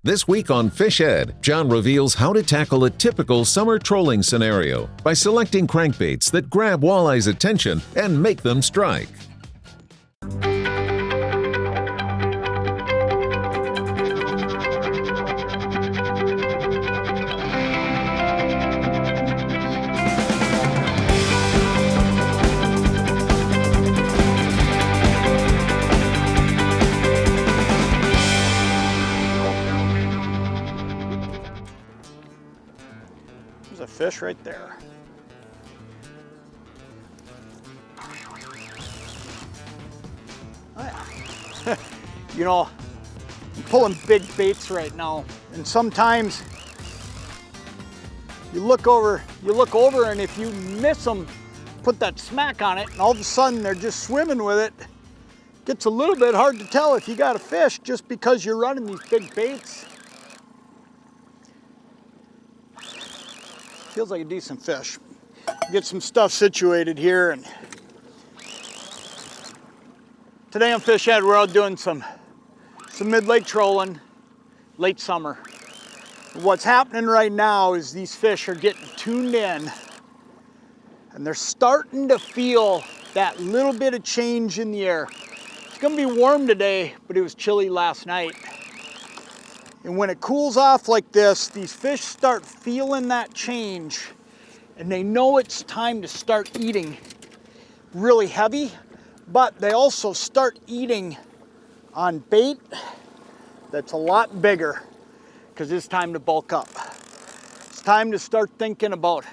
This week on Fish Ed, Jon reveals how to tackle a typical summer trolling scenario by selecting crankbaits that grab walleye's attention and make them strike. There's a fish right there. Oh yeah. You know, I'm pulling big baits right now, and sometimes you look over and if you miss them, put that smack on it, and all of a sudden they're just swimming with it. Gets a little bit hard to tell if you got a fish just because you're running these big baits. Feels like a decent fish. Get some stuff situated here, and today on Fish Ed we're out doing some mid-lake trolling, late summer. What's happening right now is these fish are getting tuned in, and they're starting to feel that little bit of change in the air. It's gonna be warm today, but it was chilly last night. And when it cools off like this, these fish start feeling that change, and they know it's time to start eating really heavy, but they also start eating on bait that's a lot bigger, because it's time to bulk up. It's time to start thinking about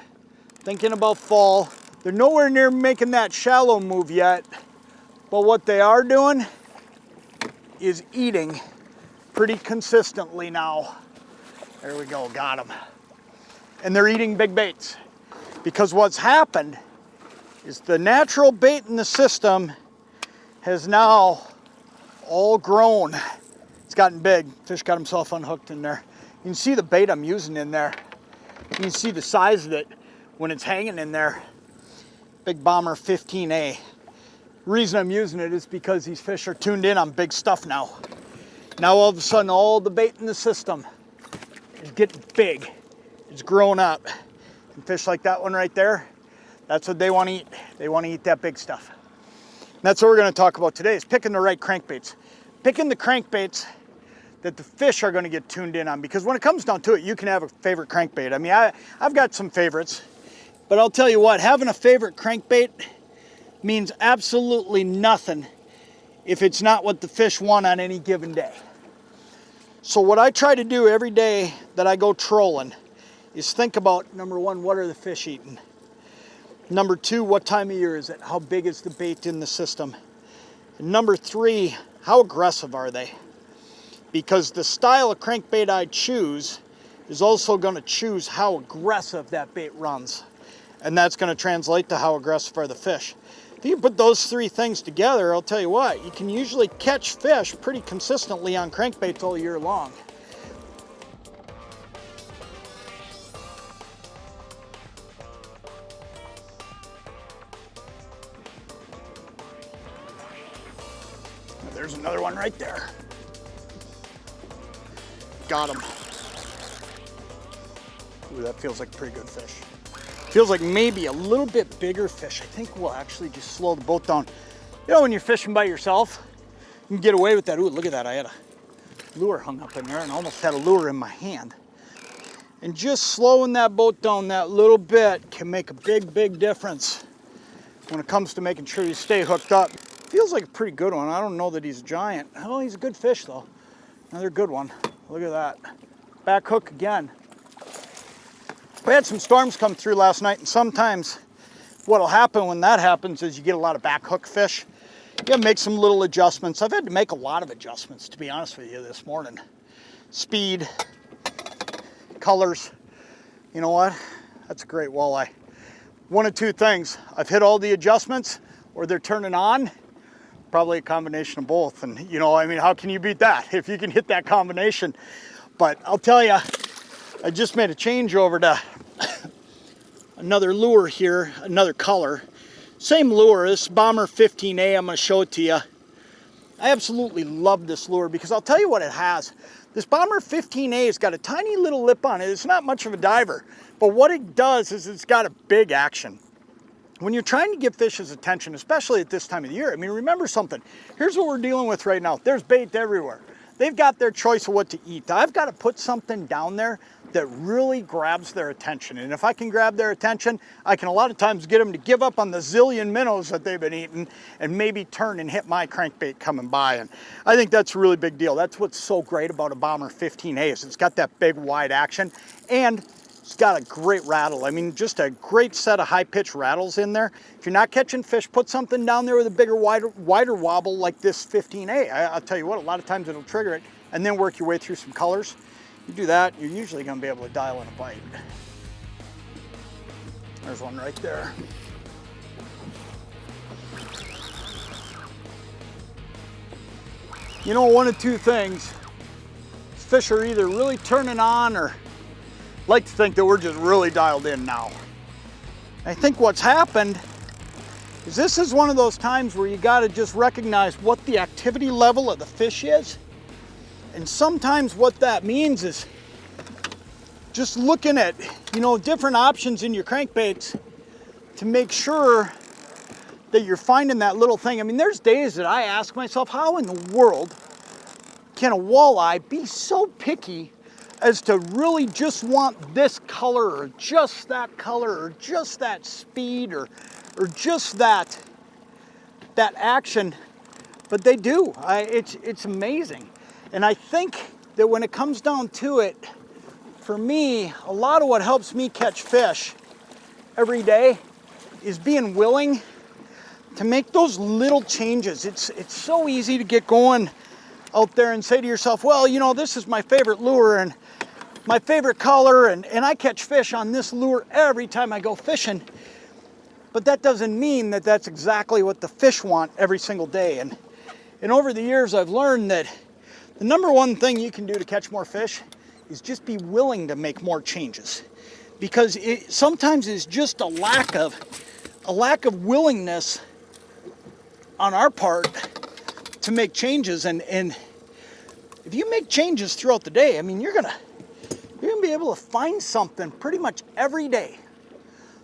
fall. They're nowhere near making that shallow move yet, but what they are doing is eating pretty consistently now. There we go, got them. And they're eating big baits, because what's happened is the natural bait in the system has now all grown. It's gotten big. Fish got himself unhooked in there. You can see the bait I'm using in there. You can see the size of it when it's hanging in there. Big Bomber 15A. The reason I'm using it is because these fish are tuned in on big stuff now. Now all of a sudden, all the bait in the system is getting big. It's growing up. And fish like that one right there, that's what they want to eat. They want to eat that big stuff. And that's what we're going to talk about today, is picking the right crankbaits. Picking the crankbaits that the fish are going to get tuned in on. Because when it comes down to it, you can have a favorite crankbait. I mean, I've got some favorites. But I'll tell you what, having a favorite crankbait means absolutely nothing if it's not what the fish want on any given day. So what I try to do every day that I go trolling is think about, number one, what are the fish eating? Number two, what time of year is it? How big is the bait in the system? And number three, how aggressive are they? Because the style of crankbait I choose is also going to choose how aggressive that bait runs. And that's going to translate to how aggressive are the fish. If you put those three things together, I'll tell you what, you can usually catch fish pretty consistently on crankbaits all year long. There's another one right there. Got him. Ooh, that feels like a pretty good fish. Feels like maybe a little bit bigger fish. I think we'll actually just slow the boat down. You know, when you're fishing by yourself, you can get away with that. Ooh, look at that. I had a lure hung up in there and almost had a lure in my hand. And just slowing that boat down that little bit can make a big, big difference when it comes to making sure you stay hooked up. Feels like a pretty good one. I don't know that he's a giant. Oh, he's a good fish though. Another good one. Look at that. Back hook again. We had some storms come through last night, and sometimes what'll happen when that happens is you get a lot of back hook fish. You gotta make some little adjustments. I've had to make a lot of adjustments, to be honest with you, this morning. Speed, colors. You know what? That's a great walleye. One of two things. I've hit all the adjustments, or they're turning on. Probably a combination of both. And you know, I mean, how can you beat that if you can hit that combination? But I'll tell you, I just made a change over to another lure here, another color. Same lure, this Bomber 15A, I'm gonna show it to you. I absolutely love this lure because I'll tell you what it has. This Bomber 15A has got a tiny little lip on it. It's not much of a diver, but what it does is it's got a big action. When you're trying to get fish's attention, especially at this time of the year, I mean, remember something. Here's what we're dealing with right now. There's bait everywhere. They've got their choice of what to eat. I've got to put something down there that really grabs their attention. And if I can grab their attention, I can a lot of times get them to give up on the zillion minnows that they've been eating and maybe turn and hit my crankbait coming by. And I think that's a really big deal. That's what's so great about a Bomber 15A is it's got that big wide action and it's got a great rattle. I mean, just a great set of high-pitched rattles in there. If you're not catching fish, put something down there with a bigger, wider wobble like this 15A. I'll tell you what, a lot of times it'll trigger it, and then work your way through some colors. You do that, you're usually gonna be able to dial in a bite. There's one right there. You know, one of two things. Fish are either really turning on or like to think that we're just really dialed in now. I think what's happened is this is one of those times where you got to just recognize what the activity level of the fish is. And sometimes what that means is just looking at, you know, different options in your crankbaits to make sure that you're finding that little thing. I mean, there's days that I ask myself, how in the world can a walleye be so picky as to really just want this color or just that color or just that speed or just that action? But they do. It's amazing. And I think that when it comes down to it, for me, a lot of what helps me catch fish every day is being willing to make those little changes. It's so easy to get going out there and say to yourself, well, you know, this is my favorite lure and my favorite color, and I catch fish on this lure every time I go fishing. But that doesn't mean that that's exactly what the fish want every single day. And over the years, I've learned that the number one thing you can do to catch more fish is just be willing to make more changes. Because it sometimes is just a lack of willingness on our part to make changes. And if you make changes throughout the day, I mean, you're gonna be able to find something pretty much every day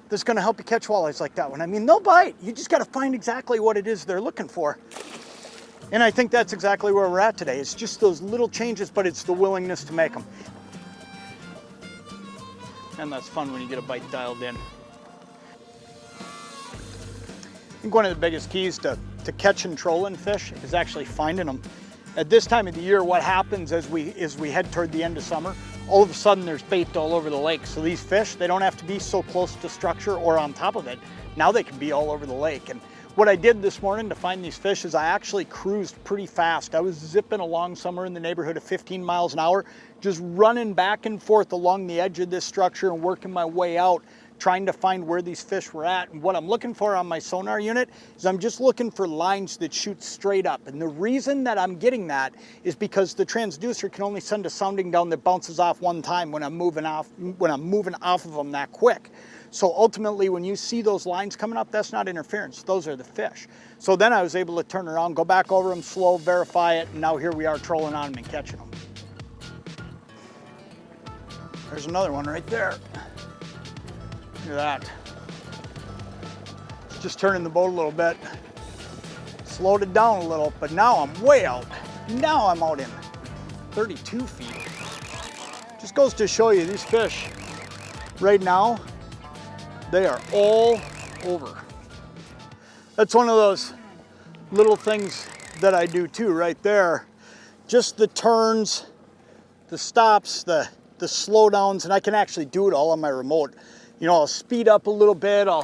that's gonna help you catch walleyes like that one. I mean, they'll bite. You just gotta find exactly what it is they're looking for. And I think that's exactly where we're at today. It's just those little changes, but it's the willingness to make them. And that's fun when you get a bite dialed in. I think one of the biggest keys to catching trolling fish is actually finding them. At this time of the year, what happens as we head toward the end of summer, all of a sudden there's bait all over the lake. So these fish, they don't have to be so close to structure or on top of it. Now they can be all over the lake. And what I did this morning to find these fish is I actually cruised pretty fast. I was zipping along somewhere in the neighborhood of 15 miles an hour, just running back and forth along the edge of this structure and working my way out, trying to find where these fish were at. And what I'm looking for on my sonar unit is I'm just looking for lines that shoot straight up. And the reason that I'm getting that is because the transducer can only send a sounding down that bounces off one time when I'm moving off of them that quick. So ultimately, when you see those lines coming up, that's not interference. Those are the fish. So then I was able to turn around, go back over them slow, verify it, and now here we are trolling on them and catching them. There's another one right there. Look at that. Just turning the boat a little bit. Slowed it down a little, but now I'm way out. Now I'm out in 32 feet. Just goes to show you these fish right now, they are all over. That's one of those little things that I do too right there. Just the turns, the stops, the slowdowns, and I can actually do it all on my remote. You know, I'll speed up a little bit, I'll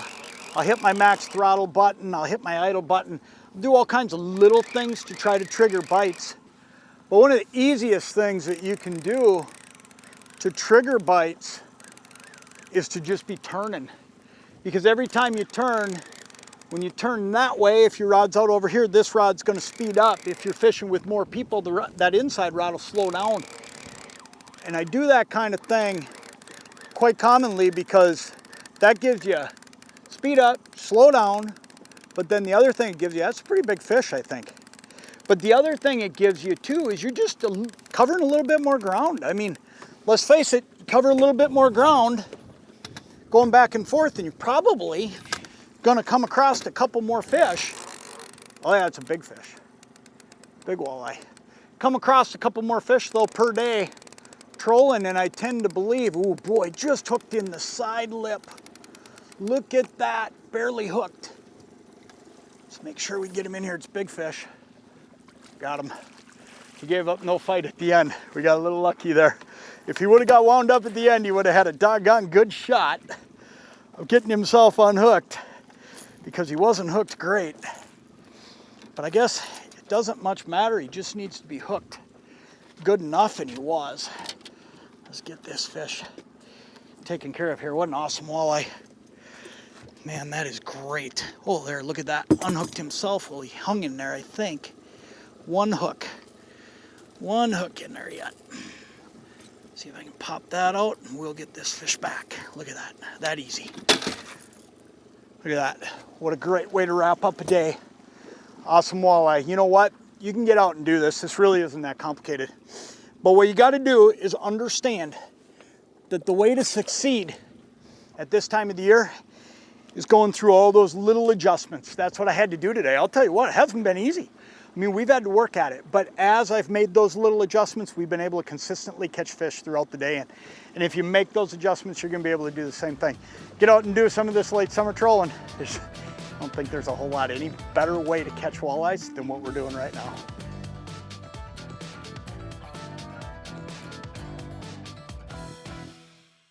hit my max throttle button, I'll hit my idle button, I'll do all kinds of little things to try to trigger bites. But one of the easiest things that you can do to trigger bites is to just be turning. Because every time you turn, when you turn that way, if your rod's out over here, this rod's gonna speed up. If you're fishing with more people, that inside rod will slow down. And I do that kind of thing quite commonly because that gives you speed up, slow down, but then the other thing it gives you, that's a pretty big fish, I think. But the other thing it gives you too is you're just covering a little bit more ground. I mean, let's face it, cover a little bit more ground going back and forth, and you're probably gonna come across a couple more fish. Oh yeah, it's a big fish. Big walleye. Come across a couple more fish though per day trolling, and I tend to believe, oh boy, just hooked in the side lip. Look at that, barely hooked. Let's make sure we get him in here. It's big fish. Got him. He gave up no fight at the end. We got a little lucky there. If he would have got wound up at the end, he would have had a doggone good shot of getting himself unhooked, because he wasn't hooked great. But I guess it doesn't much matter. He just needs to be hooked good enough, and he was. Let's get this fish taken care of here. What an awesome walleye. Man, that is great. Oh, there, look at that. Unhooked himself. Well, he hung in there, I think. One hook. One hook in there yet. See if I can pop that out, and we'll get this fish back. Look at that. That easy. Look at that. What a great way to wrap up a day. Awesome walleye. You know what? You can get out and do this. This really isn't that complicated. But what you got to do is understand that the way to succeed at this time of the year is going through all those little adjustments. That's what I had to do today. I'll tell you what, it hasn't been easy. I mean, we've had to work at it, but as I've made those little adjustments, we've been able to consistently catch fish throughout the day. And if you make those adjustments, you're gonna be able to do the same thing. Get out and do some of this late summer trolling. I don't think there's a whole lot any better way to catch walleyes than what we're doing right now.